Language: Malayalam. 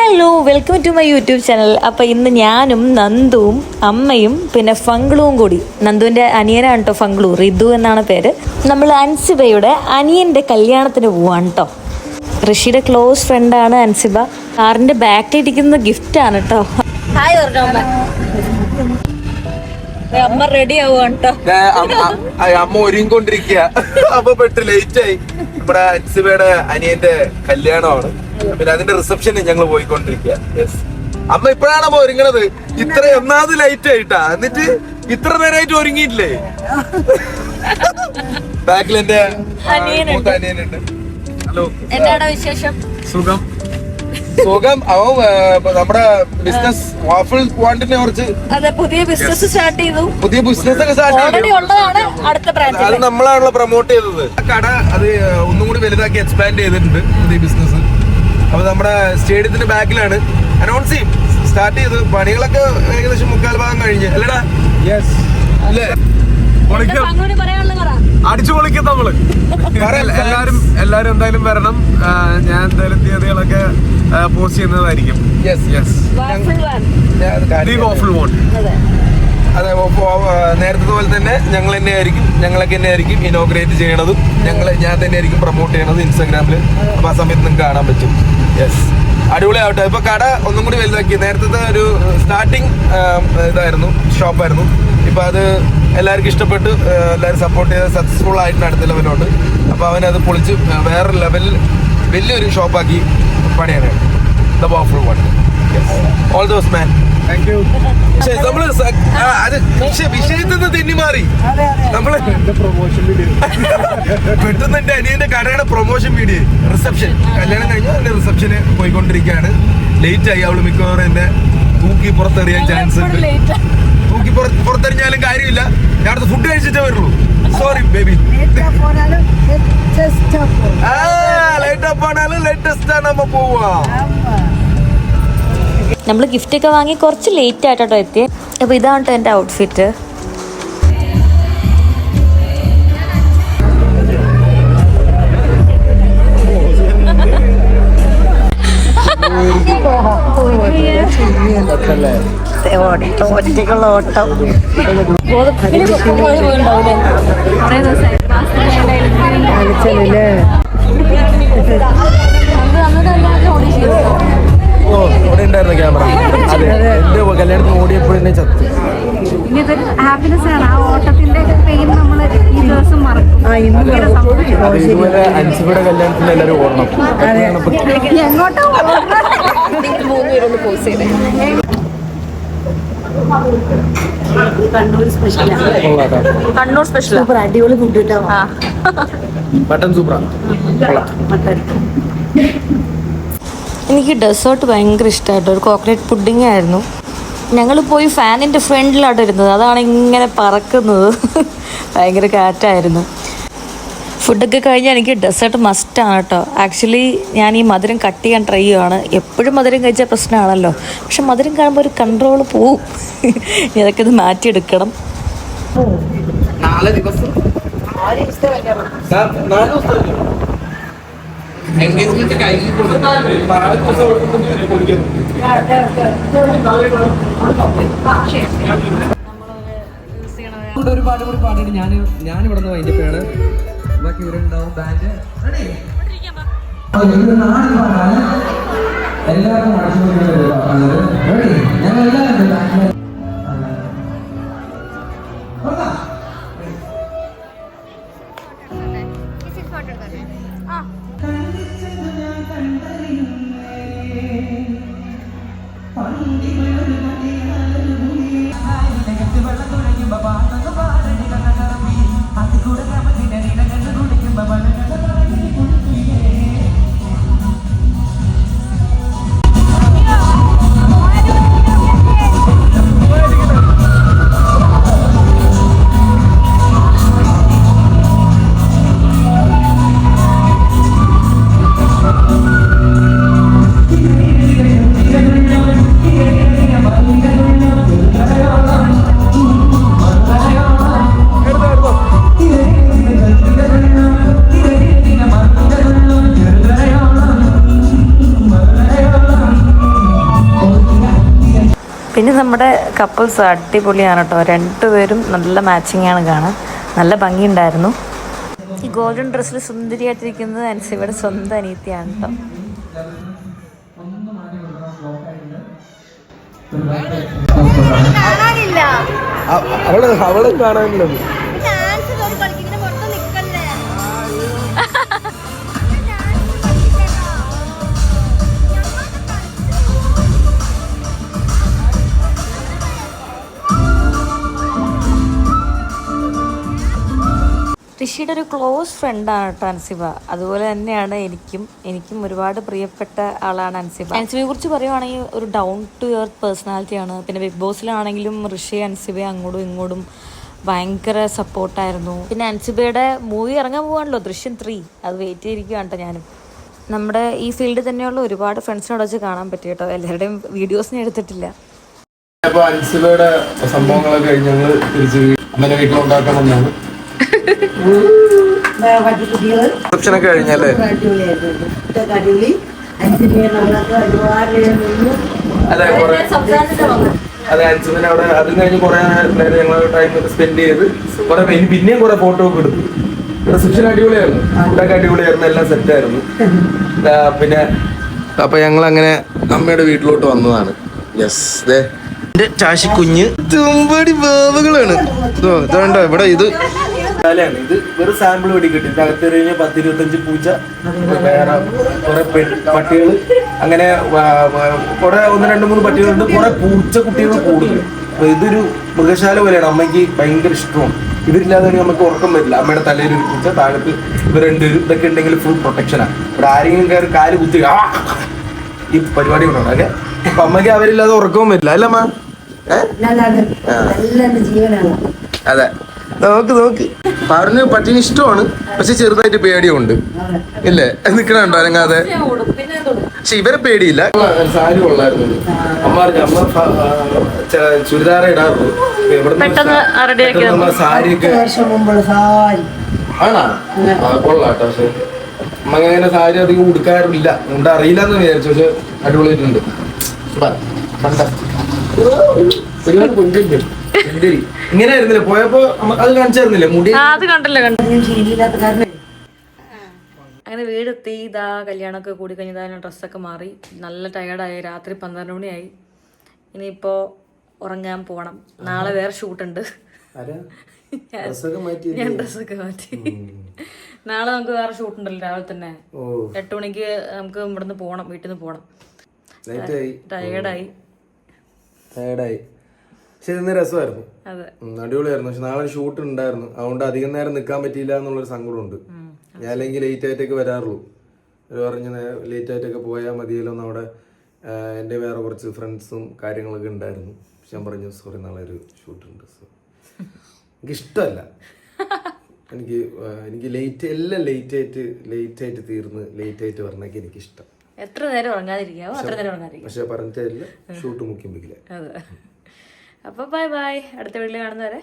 Hello, welcome to my YouTube channel. അപ്പോൾ ഇന്ന് ഞാനും നന്ദുവും അമ്മയും പിന്നെ ഫംഗ്ലുവും കൂടി, നന്ദുവിൻ്റെ അനിയനാണ് കേട്ടോ ഫംഗ്ലു, റിതു എന്നാണ് പേര്. നമ്മൾ അൻസിബയുടെ അനിയൻ്റെ കല്യാണത്തിന് പോവാണ് കേട്ടോ. ഋഷിയുടെ ക്ലോസ് ഫ്രണ്ടാണ് അൻസിബ. കാറിൻ്റെ ബാക്കിലിരിക്കുന്ന ഗിഫ്റ്റാണ് കേട്ടോ. ഹായ് പറഞ്ഞോ. അമ്മ റെഡി ആവുകയാണ് കേട്ടോ. അമ്മ ഒരുങ്ങിക്കൊണ്ടിരിക്കുക. അപ്പൊ പെട്ട് ലേറ്റ് ആയി. നമ്മുടെ അൻസിബയുടെ അനിയന്റെ കല്യാണമാണ്, പിന്നെ അതിന്റെ റിസപ്ഷന് ഞങ്ങൾ പോയിക്കൊണ്ടിരിക്കുക. അമ്മ ഇപ്പോഴാണ് അമ്മ ഒരുങ്ങണത്. ഇത്ര ഒന്നാമത് ലൈറ്റ് ആയിട്ടാ, എന്നിട്ട് ഇത്ര നേരമായിട്ട് ഒരുങ്ങിയിട്ടില്ലേ. ബാക്കിൽ എന്റെ അനിയനുണ്ട്. ഹലോ, എന്താണ് വിശേഷം? സുഖം സുഖം. അവൻ നമ്മുടെ ബിസിനസ് വാഫിൾ ക്വാണ്ടിനെ കുറിച്ച് പുതിയ ബിസിനസ് സ്റ്റാർട്ട് ചെയ്തു. പുതിയ ബിസിനസ് ഒക്കെ സ്റ്റാർട്ട് ചെയ്തു. അത് നമ്മളാണല്ലോ പ്രൊമോട്ട് ചെയ്തത്. കട അത് ഒന്നും കൂടി വലുതാക്കി എക്സ്പാൻഡ് ചെയ്തിട്ടുണ്ട്, പുതിയ ബിസിനസ്. അപ്പൊ നമ്മുടെ സ്റ്റേഡിയത്തിന്റെ ബാക്കിലാണ്. അനൗൺസ് ചെയ്യും, സ്റ്റാർട്ട് ചെയ്ത്. പണികളൊക്കെ ഏകദേശം 3/4 ഭാഗം കഴിഞ്ഞ് അല്ലടാ? യെസ് അല്ലേ? അടിച്ചു പൊളിക്കും നമ്മള്. എല്ലാരും എന്തായാലും വരണം. ഞാൻ എന്തായാലും തീയതികളൊക്കെ പോസ്റ്റ് ചെയ്യുന്നതായിരിക്കും. അതെ, നേരത്തെ പോലെ തന്നെ ഞങ്ങളൊക്കെ തന്നെ ആയിരിക്കും ഇനോഗ്രേറ്റ് ചെയ്യണതും. ഞാൻ തന്നെ ആയിരിക്കും പ്രൊമോട്ട് ചെയ്യണത് ഇൻസ്റ്റാഗ്രാമില്. അപ്പൊ ആ സമയത്ത് നിങ്ങൾക്ക് കാണാൻ പറ്റും. യെസ്, അടിപൊളിയാവട്ടെ. ഇപ്പൊ കട ഒന്നും കൂടി വലുതാക്കി. നേരത്തെ ഒരു സ്റ്റാർട്ടിങ് ഇതായിരുന്നു, ഷോപ്പായിരുന്നു. ഇപ്പൊ അത് എല്ലാവർക്കും ഇഷ്ടപ്പെട്ട്, എല്ലാവരും സപ്പോർട്ട് ചെയ്ത് സക്സസ്ഫുൾ ആയിട്ട് അടുത്ത ലെവലുണ്ട്. അപ്പൊ അവനത് പൊളിച്ച് വേറെ ലെവലിൽ വലിയൊരു ഷോപ്പാക്കി പണിയാനാണ്. The powerful one. All those man. Thank you. നമ്മള് വിഷയത്തിൽ നിന്ന് തെന്നി മാറി. നമ്മള് പെട്ടെന്ന് എന്റെ അനിയന്റെ കടയുടെ പ്രൊമോഷൻ വീഡിയോ, റിസപ്ഷൻ, കല്യാണം കഴിഞ്ഞാൽ അതിന്റെ റിസപ്ഷന് പോയിക്കൊണ്ടിരിക്കുകയാണ്. ലേറ്റ് ആയി. അവള് മിക്കവാറും എന്നെ തൂക്കി പുറത്തെറിയാൻ ചാൻസ് ഉണ്ട്. തൂക്കി പുറത്തെറിഞ്ഞാലും കാര്യമില്ല. ഞാൻ അടുത്ത് ഫുഡ് കഴിച്ചിട്ടേ വരുള്ളൂ. Sorry baby. ലൈറ്റ് ആണാലും ലേറ്റസ്റ്റ് ആണ്. നമ്മ പോവാ. നമ്മൾ ഗിഫ്റ്റൊക്കെ വാങ്ങി കുറച്ച് ലേറ്റ് ആയിട്ടോ എത്തി. അപ്പോൾ ഇതാണ് കേട്ടോ എൻ്റെ ഔട്ട്ഫിറ്റ്. ഒറ്റക്കുള്ള ഓട്ടം. ഓ, ഇവിടെ ഉണ്ടായിരുന്നു ക്യാമറ. അതെ, എന്റെ കല്യാണത്തിന് ഓടിയപ്പോഴെന്നെ ചത്തു. ഹാപ്പിനെസ് ആണ്. ആ ഓട്ടത്തിന്റെ പെയിൻ നമ്മൾ ഈ ദിവസം മറക്കും. ഇതുപോലെ അൻസിബയുടെ കല്യാണത്തിന് എല്ലാവരും ഓടണം. എങ്ങോട്ടോ കണ്ണൂർ സ്പെഷ്യൽ സൂപ്പർ അടിപൊളി ഫുഡ് കിട്ടാ. മട്ടൻ സൂപ്പറാ. എനിക്ക് ഡെസേർട്ട് ഭയങ്കര ഇഷ്ടമായിട്ടോ. ഒരു കോക്കനട്ട് പുഡിംഗ് ആയിരുന്നു. ഞങ്ങൾ പോയി ഫാനിൻ്റെ ഫ്രണ്ടിലാണ് ഇരുന്നത്. അതാണ് ഇങ്ങനെ പറക്കുന്നത്. ഭയങ്കര കാറ്റായിരുന്നു. ഫുഡൊക്കെ കഴിഞ്ഞാൽ എനിക്ക് ഡെസേർട്ട് മസ്റ്റാണ് കേട്ടോ. ആക്ച്വലി ഞാൻ ഈ മധുരം കട്ട് ചെയ്യാൻ ട്രൈ ചെയ്യുകയാണ്. എപ്പോഴും മധുരം കഴിച്ചാൽ പ്രശ്നമാണല്ലോ, പക്ഷെ മധുരം കാണുമ്പോൾ ഒരു കൺട്രോൾ പോവും. ഇതൊക്കെ ഇത് മാറ്റിയെടുക്കണം. 4 ദിവസം എൻഗേജ്മെന്റ് കഴിഞ്ഞിട്ടുണ്ട്. ഒരുപാട് കൂടി പാടിയിട്ട് ഞാനിവിടെ നിന്ന് അതിന്റെ പേര് ബാക്കി ഇവരുണ്ടാവും. ബാൻഡ് എല്ലാവർക്കും പിന്നെ നമ്മുടെ കപ്പിൾസ് അടിപൊളിയാണ് കേട്ടോ, രണ്ടുപേരും നല്ല മാച്ചിങ് ആണ് കാണാൻ, നല്ല ഭംഗിയുണ്ടായിരുന്നു. ഈ ഗോൾഡൻ ഡ്രസ്സിൽ സുന്ദരിയായിട്ടിരിക്കുന്നത് അൻസിബയുടെ സ്വന്തം അനിയത്തിയാണ് കേട്ടോ. അവളെ കാണാനില്ല. ഋഷിയുടെ ഒരു ക്ലോസ് ഫ്രണ്ടാണ് കേട്ടോ അൻസിബ. അതുപോലെ തന്നെയാണ് എനിക്കും ഒരുപാട് പ്രിയപ്പെട്ട ആളാണ് അൻസിബ. അൻസിബയെ കുറിച്ച് പറയുവാണെങ്കിൽ ഒരു ഡൗൺ ടു എർത്ത് പേഴ്സണാലിറ്റിയാണ്. പിന്നെ ബിഗ് ബോസിലാണെങ്കിലും ഋഷി അൻസിബയെ അങ്ങോട്ടും ഇങ്ങോട്ടും ഭയങ്കര സപ്പോർട്ടായിരുന്നു. പിന്നെ അൻസിബയുടെ മൂവി ഇറങ്ങാൻ പോവാണല്ലോ, ദൃശ്യം 3, അത് വെയിറ്റ് ചെയ്തിരിക്കുകയാണ് കേട്ടോ ഞാനും. നമ്മുടെ ഈ ഫീൽഡിൽ തന്നെയുള്ള ഒരുപാട് ഫ്രണ്ട്സിനോട് വെച്ച് കാണാൻ പറ്റി കേട്ടോ, എല്ലാവരുടെയും വീഡിയോസിന് എടുത്തിട്ടില്ല. അപ്പൊ അൻസിബയുടെ സംഭവങ്ങളൊക്കെ കഴിഞ്ഞ് ഞങ്ങൾ തിരിച്ച് അമ്മേനെ വീട്ടിലുണ്ടാക്കണമെന്നാണ്. റിസപ്ഷനൊക്കെ കഴിഞ്ഞല്ലേ? അതെ, അൻസിബിനെ അവിടെ അതും കഴിഞ്ഞ് കുറെ നേരം ഞങ്ങൾ ടൈം സ്പെൻഡ് ചെയ്ത് കുറെ പിന്നെയും കുറെ ഫോട്ടോ ഒക്കെ എടുത്തു. റിസപ്ഷൻ അടിപൊളിയായിരുന്നു, ഫുഡൊക്കെ അടിപൊളിയായിരുന്നു, എല്ലാം സെറ്റായിരുന്നു. പിന്നെ അപ്പൊ ഞങ്ങൾ അങ്ങനെ അമ്മയുടെ വീട്ടിലോട്ട് വന്നതാണ്. യെസ്, എന്റെ ചാശിക്കുഞ്ഞ് തുമ്പടി ബാബുകളാണ്. ഇതുണ്ടോ ഇവിടെ, ഇത് വെറും സാമ്പിൾ വെടി കിട്ടി. അകത്ത് കഴിഞ്ഞ 10-25 പൂച്ച, വേറെ കുറെ പട്ടികൾ, അങ്ങനെ കുറെ 1-2-3 പട്ടികളുണ്ട്, കുറെ പൂച്ച കുട്ടികൾ കൂടുതൽ. അപ്പൊ ഇതൊരു മൃഗശാല പോലെയാണ്. അമ്മയ്ക്ക് ഭയങ്കര ഇഷ്ടമാണ്. ഇവരില്ലാതെ നമുക്ക് ഉറക്കം വരില്ല. അമ്മയുടെ തലയിൽ ഒരു പൂച്ച, താഴത്ത് ഇവർ രണ്ടുപേരും, ഇതൊക്കെ ഉണ്ടെങ്കിൽ ഫുൾ പ്രൊട്ടക്ഷനാണ്. ഇവിടെ ആരെങ്കിലും കയറി കാല് കുത്തി ഈ പരിപാടി കൊണ്ടാണ്. ഓക്കെ, അപ്പൊ അമ്മയ്ക്ക് അവരില്ലാതെ ഉറക്കവും വരില്ല അല്ലേ അമ്മ? അതെ, നോക്ക് പറഞ്ഞു. പട്ടിന് ഇഷ്ടമാണ്, പക്ഷെ ചെറുതായിട്ട് പേടിയുണ്ട് ഇല്ലേ? നിക്കണുണ്ടോ അനങ്ങാതെ? പക്ഷെ ഇവരെ പേടിയില്ല. സാരി കൊള്ളായിരുന്നു. അമ്മ ചുരിദാറ ഇടാറുള്ളൂ. സാരിയൊക്കെ ആണോ? കൊള്ളാട്ടോ. പക്ഷെ അമ്മ അങ്ങനെ സാരി അധികം ഉടുക്കാറില്ല, ഉണ്ട് അറിയില്ല എന്ന് വിചാരിച്ചു. പക്ഷെ അടിപൊളിയായിട്ടുണ്ട്. ഒരുപാട് കൊണ്ടുണ്ട്. ഇങ്ങനെ ആയിരുന്നില്ല പോയപ്പോ, അത് കാണിച്ചായിരുന്നില്ലേ മുടി? അത് കണ്ടല്ലോ. അങ്ങനെ വീടെത്തി. ഇതാ കല്യാണമൊക്കെ കൂടി കഴിഞ്ഞതായ ഡ്രസ്സൊക്കെ മാറി, നല്ല ടയർഡായി. രാത്രി 12 മണിയായി. ഇനിയിപ്പോ ഉറങ്ങാൻ പോണം. നാളെ വേറെ ഷൂട്ടുണ്ട്. ഞാൻ ഡ്രസ്സൊക്കെ മാറ്റി. നാളെ നമുക്ക് വേറെ ഷൂട്ടുണ്ടല്ലോ രാവിലെ തന്നെ. 8 മണിക്ക് നമുക്ക് ഇവിടുന്ന് പോണം, വീട്ടിൽ നിന്ന് പോണം. ടയർഡായി. പക്ഷെ ഇന്ന് രസമായിരുന്നു, അടിപൊളിയായിരുന്നു. പക്ഷെ നാളെ ഷൂട്ട് ഉണ്ടായിരുന്നു, അതുകൊണ്ട് അധികം നേരം നിൽക്കാൻ പറ്റിയില്ല എന്നുള്ളൊരു സങ്കടമുണ്ട്. ഞാൻ അല്ലെങ്കിൽ ലേറ്റ് ആയിട്ടൊക്കെ വരാറുള്ളൂ. ഒരു പറഞ്ഞ് ലേറ്റ് ആയിട്ടൊക്കെ പോയാൽ മതിയല്ലോ എന്ന്. അവിടെ എൻ്റെ വേറെ കുറച്ച് ഫ്രണ്ട്സും കാര്യങ്ങളൊക്കെ ഉണ്ടായിരുന്നു. പക്ഷെ ഞാൻ പറഞ്ഞു സോറി, നാളെ ഒരു ഷൂട്ടുണ്ട്. സോ എനിക്കിഷ്ടമല്ല. എനിക്ക് എല്ലാം ലേറ്റ് ആയിട്ട് തീർന്ന് ലേറ്റ് ആയിട്ട് പറഞ്ഞൊക്കെ എനിക്കിഷ്ടം. എത്ര നേരം ഉറങ്ങാതിരിക്കാവോ അത്ര നേരം ഉറങ്ങാതിരിക്കും. പക്ഷെ പറഞ്ഞിട്ടില്ല, ഷൂട്ട് മുഖ്യം. അതെ. അപ്പോൾ ബൈ, അടുത്ത വീട്ടിൽ കാണുന്നവരെ.